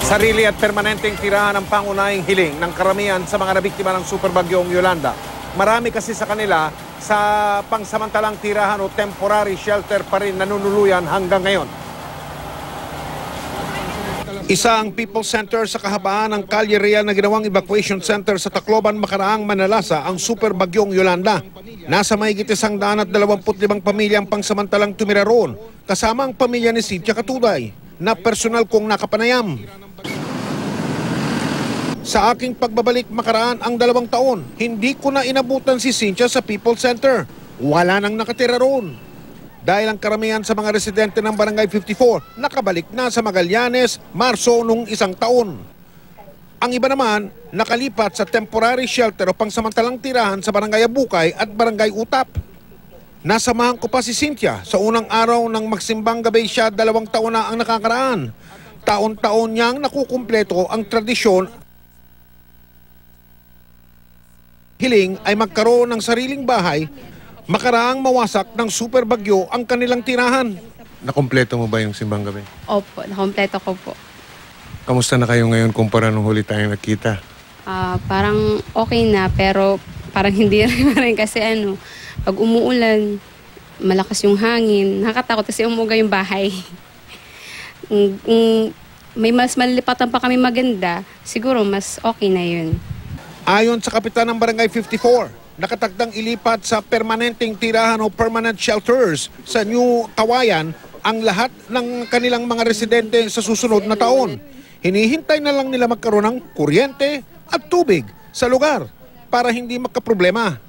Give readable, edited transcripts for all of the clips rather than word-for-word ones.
Sarili at permanenteng tirahan ang pangunahing hiling ng karamihan sa mga nabiktima ng superbagyong Yolanda. Marami kasi sa kanila sa pangsamantalang tirahan o temporary shelter pa rin nanunuluyan hanggang ngayon. Isa ang People Center sa kahabaan ng Calle Real na ginawang evacuation center sa Tacloban makaraang Manalasa ang superbagyong Yolanda. Nasa mahigit 125 pamilya ang pangsamantalang tumira roon, kasama ang pamilya ni Cynthia Katuday, na personal kong nakapanayam. Sa aking pagbabalik makaraan ang 2 taon, hindi ko na inabutan si Cynthia sa People Center. Wala nang nakatira roon. Dahil ang karamihan sa mga residente ng Barangay 54 nakabalik na sa Magallanes, Marso nung 1 taon. Ang iba naman nakalipat sa temporary shelter o pangsamantalang tirahan sa Barangay Abukay at Barangay Utap. Nasamahan ko pa si Cynthia sa unang araw ng magsimbang gabi siya, 2 taon na ang nakakaraan. Taon-taon niyang nakukumpleto ang tradisyon. Hiling ay magkaroon ng sariling bahay, makaraang mawasak ng superbagyo ang kanilang tirahan. Nakompleto mo ba yung simbang gabi? Opo, nakompleto ko po. Kamusta na kayo ngayon kumpara nung huli tayo nakita? Parang okay na, pero parang hindi rin kasi pag umuulan, malakas yung hangin, nakakatakot kasi umuga yung bahay. May mas malilipatan pa kami maganda, siguro mas okay na yun. Ayon sa kapitan ng Barangay 54, nakatagdang ilipat sa permanenteng tirahan o permanent shelters sa New Tawayan ang lahat ng kanilang mga residente sa susunod na taon. Hinihintay na lang nila magkaroon ng kuryente at tubig sa lugar para hindi magkaproblema.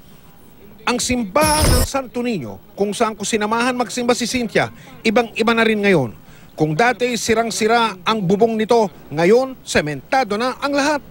Ang simbahan ng Santo Niño, kung saan ko sinamahan magsimba si Cynthia, ibang-iba na rin ngayon. Kung dati sirang-sira ang bubong nito, ngayon sementado na ang lahat.